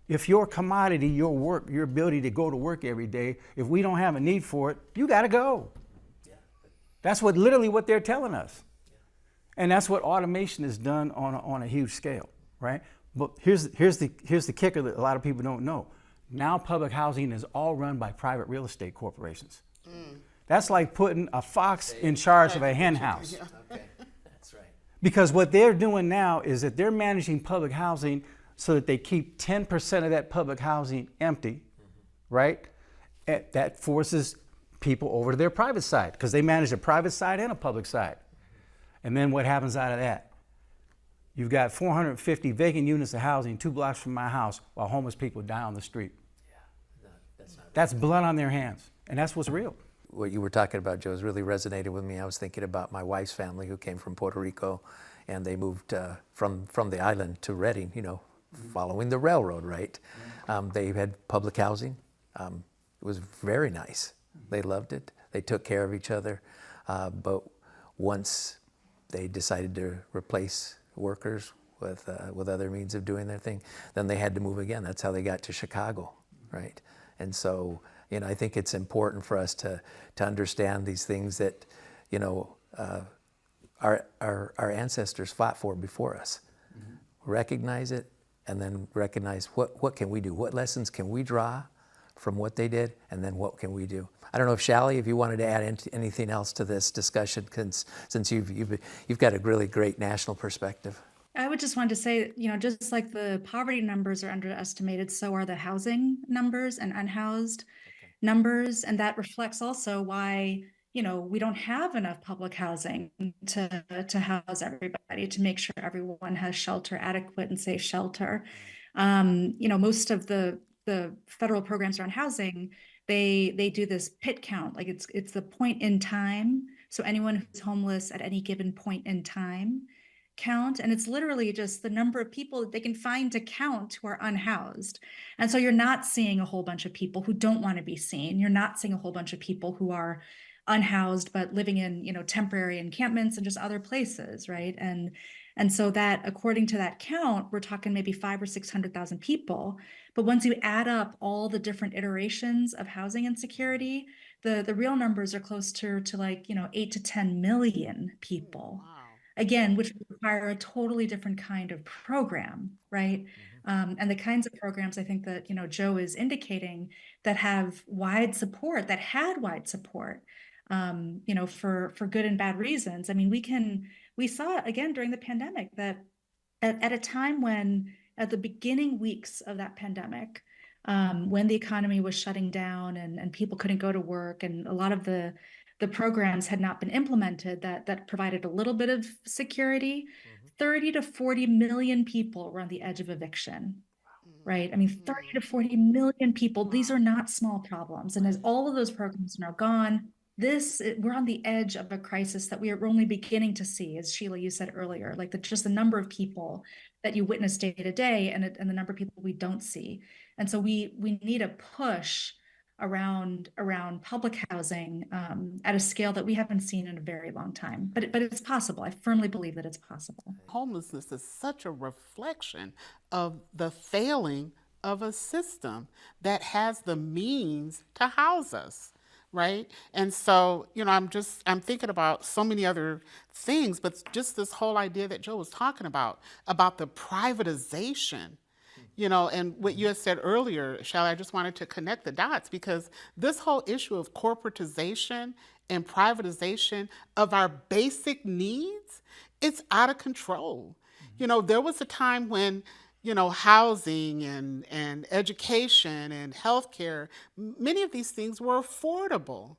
if your commodity, your work, your ability to go to work every day, if we don't have a need for it, you got to go. That's literally what they're telling us. And that's what automation has done on a huge scale, right? But here's the kicker that a lot of people don't know. Now public housing is all run by private real estate corporations. That's like putting a fox in charge of a hen house. Okay, that's right. Because what they're doing now is that they're managing public housing so that they keep 10% of that public housing empty, right? That forces people over to their private side because they manage a private side and a public side. And then what happens out of that? You've got 450 vacant units of housing 2 blocks from my house while homeless people die on the street. Yeah, no, that's blood on their hands, and that's what's real. What you were talking about, Joe, has really resonated with me. I was thinking about my wife's family who came from Puerto Rico, and they moved from the island to Redding, following the railroad, right? They had public housing. It was very nice. They loved it. They took care of each other. But once they decided to replace workers with other means of doing their thing, then they had to move again. That's how they got to Chicago, right? And so, I think it's important for us to understand these things that, our ancestors fought for before us. Recognize it, and then recognize what can we do? What lessons can we draw from what they did, and then what can we do? I don't know if Shally, if you wanted to add anything else to this discussion, since you've got a really great national perspective. I would just want to say, just like the poverty numbers are underestimated, so are the housing numbers and unhoused numbers, and that reflects also why we don't have enough public housing to house everybody, to make sure everyone has shelter, adequate and safe shelter. Most of the federal programs around housing, they do this PIT count, like it's the point in time. So anyone who's homeless at any given point in time count, and it's literally just the number of people that they can find to count who are unhoused. And so you're not seeing a whole bunch of people who don't want to be seen. You're not seeing a whole bunch of people who are unhoused but living in temporary encampments and just other places, right? And so that, according to that count, we're talking maybe 500,000 or 600,000 people. But once you add up all the different iterations of housing insecurity, the real numbers are closer to like 8 to 10 million people. Wow. Again, which would require a totally different kind of program, right? And the kinds of programs I think that Joe is indicating that have wide support, that had wide support, for good and bad reasons. I mean, we saw again during the pandemic that at a time when, at the beginning weeks of that pandemic, when the economy was shutting down and people couldn't go to work, and a lot of the programs had not been implemented that provided a little bit of security, 30 to 40 million people were on the edge of eviction, right? I mean, 30 to 40 million people, these are not small problems. And as all of those programs are now gone, we're on the edge of a crisis that we are only beginning to see, as Sheila, you said earlier, like just the number of people that you witness day to day and the number of people we don't see. And so we need a push around public housing at a scale that we haven't seen in a very long time. But it's possible. I firmly believe that it's possible. Homelessness is such a reflection of the failing of a system that has the means to house us, right? And so, I'm thinking about so many other things, but just this whole idea that Joe was talking about the privatization, and what you had said earlier, Shally, I just wanted to connect the dots, because this whole issue of corporatization and privatization of our basic needs, it's out of control. There was a time when, housing and education and healthcare, many of these things were affordable.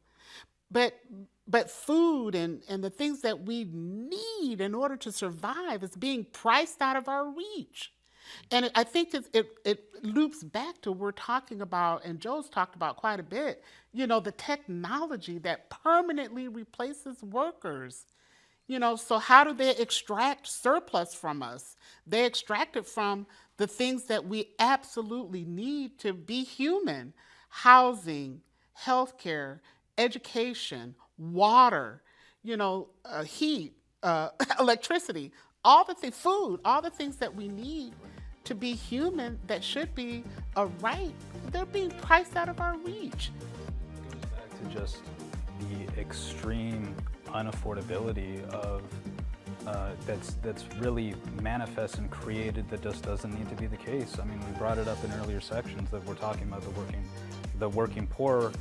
But food and the things that we need in order to survive is being priced out of our reach. And I think it loops back to we're talking about, and Joe's talked about quite a bit, you know, the technology that permanently replaces workers. You know, so how do they extract surplus from us? They extract it from the things that we absolutely need to be human: housing, healthcare, education, water, you know, heat, electricity, all the things, food, all the things that we need to be human that should be a right, they're being priced out of our reach. It goes back to just the extreme unaffordability of that's really manifest and created that just doesn't need to be the case. I mean, we brought it up in earlier sections that we're talking about the working poor.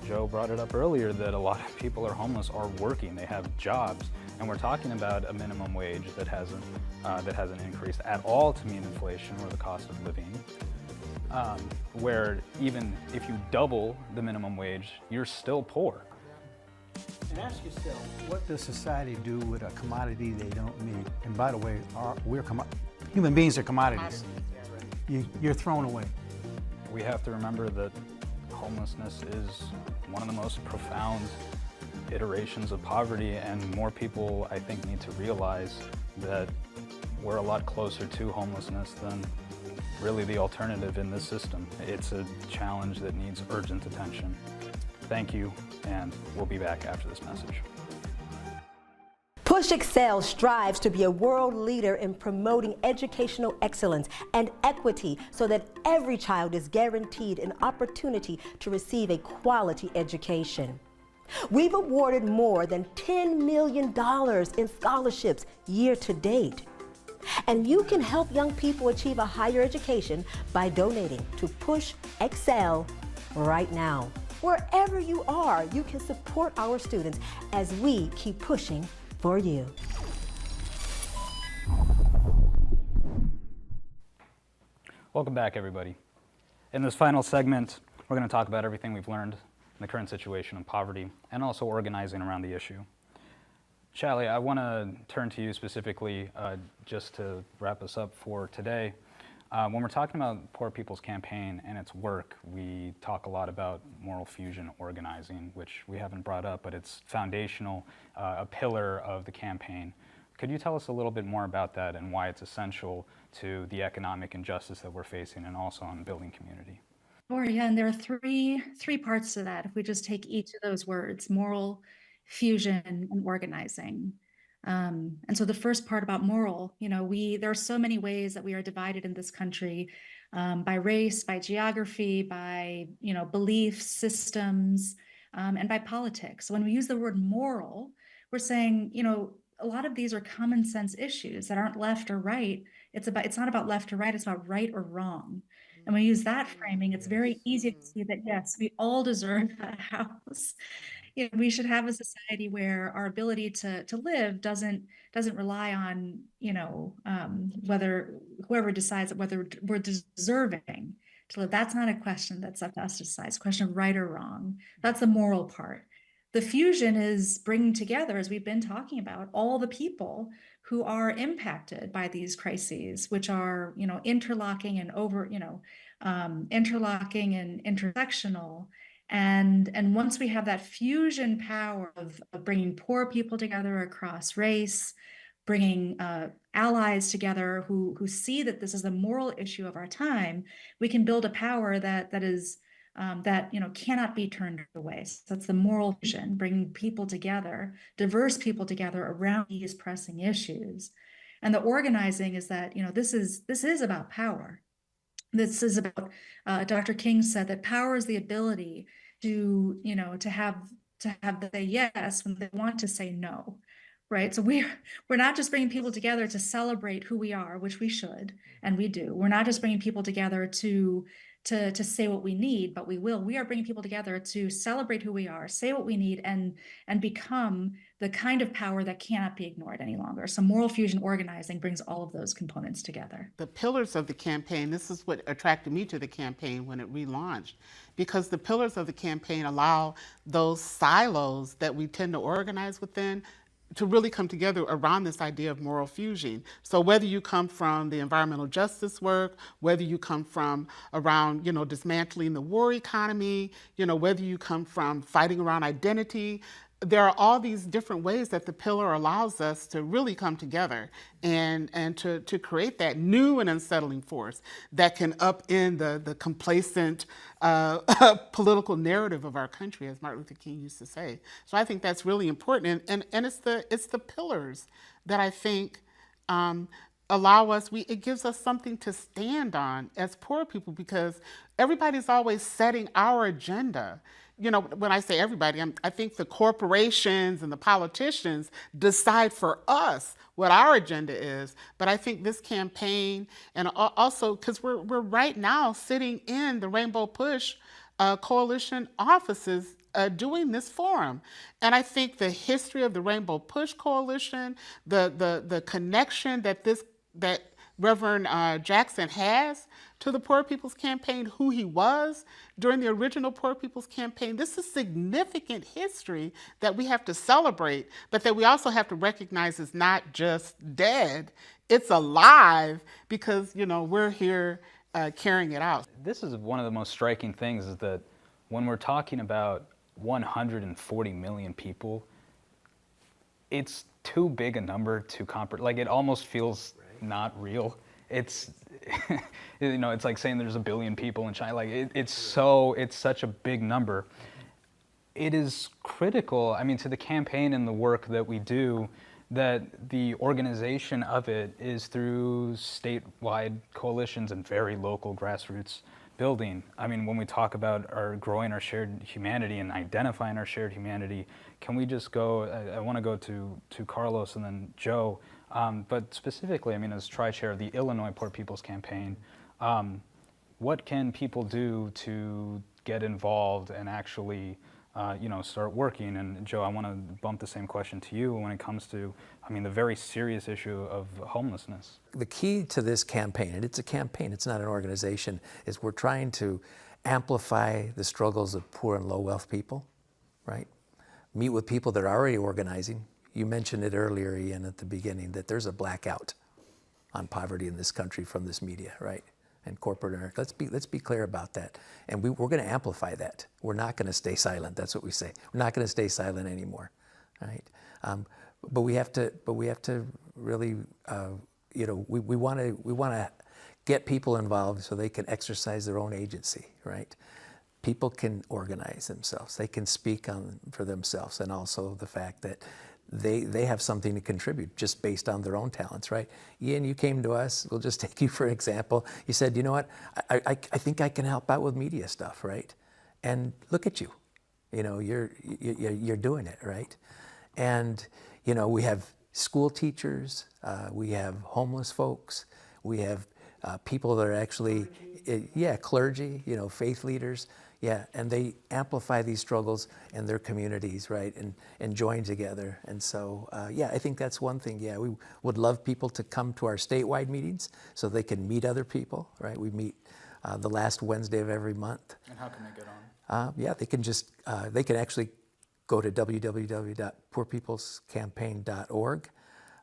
Joe brought it up earlier that a lot of people are homeless, are working, they have jobs, and we're talking about a minimum wage that hasn't increased at all to meet inflation or the cost of living. Where even if you double the minimum wage, you're still poor. And ask yourself, what does society do with a commodity they don't need? And by the way, human beings are commodities. You're thrown away. We have to remember that homelessness is one of the most profound iterations of poverty, and more people, I think, need to realize that we're a lot closer to homelessness than really the alternative in this system. It's a challenge that needs urgent attention. Thank you, and we'll be back after this message. Push Excel strives to be a world leader in promoting educational excellence and equity so that every child is guaranteed an opportunity to receive a quality education. We've awarded more than $10 million in scholarships year to date. And you can help young people achieve a higher education by donating to Push Excel right now. Wherever you are, you can support our students as we keep pushing for you. Welcome back, everybody. In this final segment, we're going to talk about everything we've learned in the current situation of poverty and also organizing around the issue. Shally, I want to turn to you specifically just to wrap us up for today. When we're talking about Poor People's Campaign and its work, we talk a lot about Moral Fusion organizing, which we haven't brought up, but it's foundational, a pillar of the campaign. Could you tell us a little bit more about that and why it's essential to the economic injustice that we're facing and also on building community? Sure, yeah, and there are three parts to that. If we just take each of those words, moral, fusion, and organizing. And so the first part about moral, you know, there are so many ways that we are divided in this country, by race, by geography, by, you know, beliefs, systems, and by politics. So when we use the word moral, we're saying, you know, a lot of these are common sense issues that aren't left or right. It's not about left or right, it's about right or wrong. And when we use that framing, it's very easy to see that, yes, we all deserve a house. You know, we should have a society where our ability to live doesn't rely on, you know, whether whoever decides whether we're deserving to live. That's not a question that's up to us to decide. It's a question of right or wrong. That's the moral part. The fusion is bringing together, as we've been talking about, all the people who are impacted by these crises, which are, you know, interlocking and interlocking and intersectional. And once we have that fusion power of bringing poor people together across race, bringing allies together who see that this is a moral issue of our time, we can build a power that you know, cannot be turned away. So that's the moral fusion, bringing people together, diverse people together around these pressing issues. And the organizing is that, you know, this is about power. This is about, Dr. King said that power is the ability to, you know, to have them say yes when they want to say no, right? So we're not just bringing people together to celebrate who we are, which we should, and we do. We're not just bringing people together to say what we need, but we will. We are bringing people together to celebrate who we are, say what we need, and become the kind of power that cannot be ignored any longer. So moral fusion organizing brings all of those components together. The pillars of the campaign, this is what attracted me to the campaign when it relaunched, because the pillars of the campaign allow those silos that we tend to organize within to really come together around this idea of moral fusion. So whether you come from the environmental justice work, whether you come from around, dismantling the war economy, whether you come from fighting around identity, there are all these different ways that the pillar allows us to really come together and to create that new and unsettling force that can upend the complacent political narrative of our country, as Martin Luther King used to say. So I think that's really important, and it's the pillars that I think allow us, it gives us something to stand on as poor people, because everybody's always setting our agenda. When I say everybody, I think the corporations and the politicians decide for us what our agenda is. But I think this campaign, and also because we're right now sitting in the Rainbow Push Coalition offices doing this forum. And I think the history of the Rainbow Push Coalition, the connection that Reverend Jackson has to the Poor People's Campaign, who he was during the original Poor People's Campaign. This is significant history that we have to celebrate, but that we also have to recognize is not just dead, it's alive, because we're here carrying it out. This is one of the most striking things, is that when we're talking about 140 million people, it's too big a number to comprehend. Like, it almost feels not real. It's it's like saying there's a billion people in China. Like, it's such a big number. It is critical, to the campaign and the work that we do, that the organization of it is through statewide coalitions and very local grassroots building. When we talk about growing our shared humanity and identifying our shared humanity, can we just go, I want to go to Carlos and then Joe, but specifically, as Tri-Chair of the Illinois Poor People's Campaign, what can people do to get involved and actually start working? And Joe, I want to bump the same question to you when it comes to, the very serious issue of homelessness. The key to this campaign, and it's a campaign, it's not an organization, is we're trying to amplify the struggles of poor and low wealth people, right? Meet with people that are already organizing. You mentioned it earlier, Ian, at the beginning, that there's a blackout on poverty in this country from this media, right? And corporate America. Let's be clear about that. And we're going to amplify that. We're not going to stay silent. That's what we say. We're not going to stay silent anymore, right? But we have to really, we want to get people involved so they can exercise their own agency, right? People can organize themselves. They can speak for themselves, and also the fact that they have something to contribute just based on their own talents, right? Ian, you came to us, we'll just take you for an example. You said, you know what, I think I can help out with media stuff, right? And look at you, you're doing it, right? And, we have school teachers, we have homeless folks, we have people that are actually, clergy, faith leaders. Yeah, and they amplify these struggles in their communities, right, and join together. And so, I think that's one thing. Yeah, we would love people to come to our statewide meetings so they can meet other people, right? We meet the last Wednesday of every month. And how can they get on? They can just, they can actually go to www.poorpeoplescampaign.org,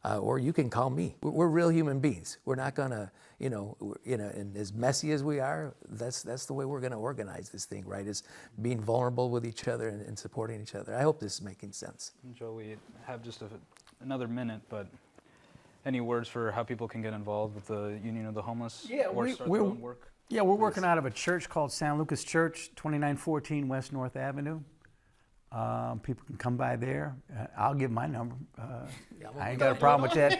or you can call me. We're real human beings. We're not gonna, and as messy as we are, that's the way we're gonna organize this thing, right? Is being vulnerable with each other and supporting each other. I hope this is making sense. Joe, we have just another minute, but any words for how people can get involved with the Union of the Homeless? Yeah, or start their own work? Yeah, we're working out of a church called San Lucas Church, 2914 West North Avenue. People can come by there. I'll give my number. I ain't got a problem with that.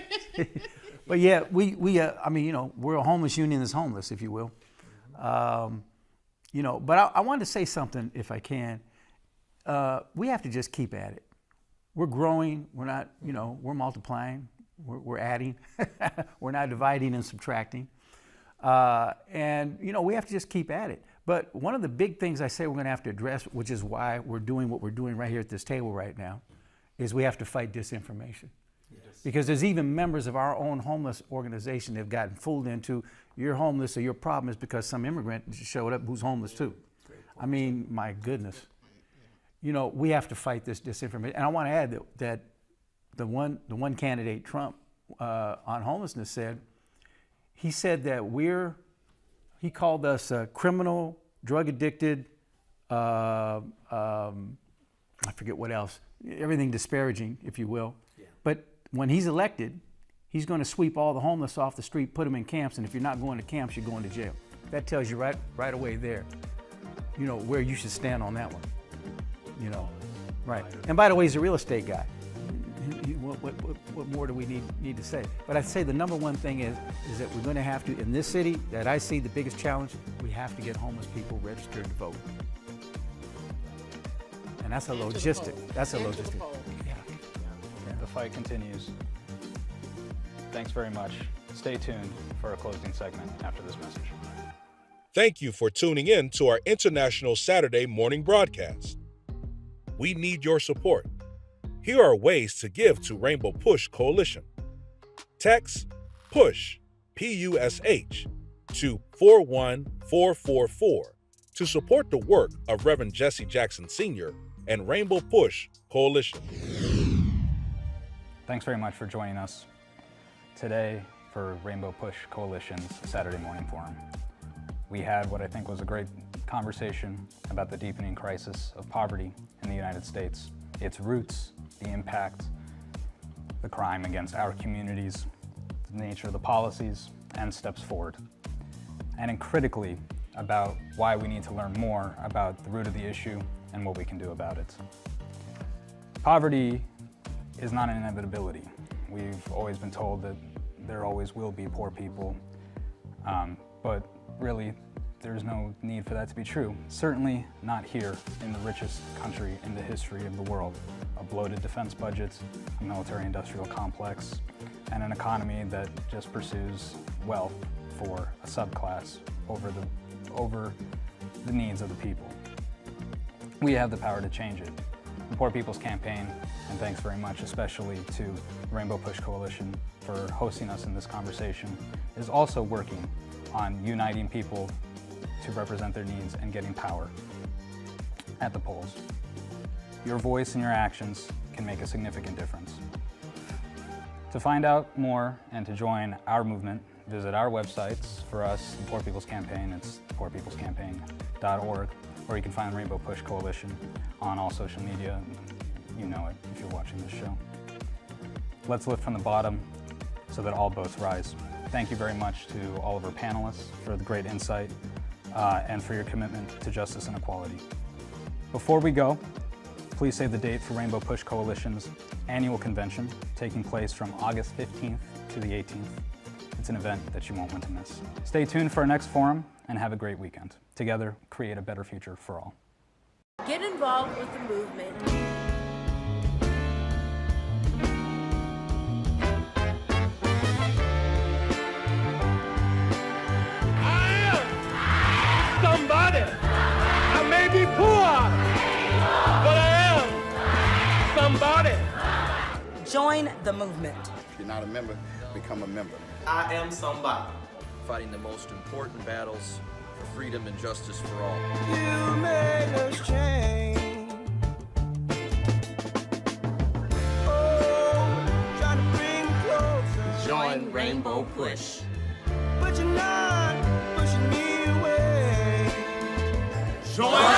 But yeah, we're a homeless union that's homeless, if you will. But I wanted to say something, if I can. We have to just keep at it. We're growing. We're not, we're multiplying. We're adding. We're not dividing and subtracting. We have to just keep at it. But one of the big things I say we're going to have to address, which is why we're doing what we're doing right here at this table right now, is we have to fight disinformation. Yes. Because there's even members of our own homeless organization that have gotten fooled into, you're homeless or your problem is because some immigrant showed up who's homeless too. My goodness. We have to fight this disinformation. And I want to add that the one candidate, Trump, on homelessness said, he said that he called us criminal, drug addicted, I forget what else, everything disparaging, if you will. Yeah. But when he's elected, he's going to sweep all the homeless off the street, put them in camps, and if you're not going to camps, you're going to jail. That tells you right away there, you know, where you should stand on that one. You know, right. And by the way, he's a real estate guy. What more do we need to say? But I'd say the number one thing is that we're going to have to, in this city, that I see the biggest challenge, we have to get homeless people registered to vote. And that's a logistic. That's a logistic. Yeah. The fight continues. Thanks very much. Stay tuned for a closing segment after this message. Thank you for tuning in to our International Saturday morning broadcast. We need your support. Here are ways to give to Rainbow Push Coalition. Text PUSH, P-U-S-H, to 41444 to support the work of Reverend Jesse Jackson Sr. and Rainbow Push Coalition. Thanks very much for joining us today for Rainbow Push Coalition's Saturday Morning Forum. We had what I think was a great conversation about the deepening crisis of poverty in the United States, its roots, the impact, the crime against our communities, the nature of the policies, and steps forward. And critically, about why we need to learn more about the root of the issue and what we can do about it. Poverty is not an inevitability. We've always been told that there always will be poor people, but really, there's no need for that to be true. Certainly not here in the richest country in the history of the world. A bloated defense budget, a military-industrial complex, and an economy that just pursues wealth for a subclass over the needs of the people. We have the power to change it. The Poor People's Campaign, and thanks very much especially to Rainbow Push Coalition for hosting us in this conversation, is also working on uniting people to represent their needs and getting power at the polls. Your voice and your actions can make a significant difference. To find out more and to join our movement, visit our websites. For us, the Poor People's Campaign, it's poorpeoplescampaign.org, or you can find Rainbow Push Coalition on all social media. You know it if you're watching this show. Let's lift from the bottom so that all boats rise. Thank you very much to all of our panelists for the great insight and for your commitment to justice and equality. Before we go, please save the date for Rainbow Push Coalition's annual convention, taking place from August 15th to the 18th. It's an event that you won't want to miss. Stay tuned for our next forum and have a great weekend. Together, create a better future for all. Get involved with the movement. Somebody. I may be poor, but I am somebody. Join the movement. If you're not a member, become a member. I am somebody. Fighting the most important battles for freedom and justice for all. You made us change. Oh, trying to bring closer. Join Rainbow Push. But you're not pushing me away. Join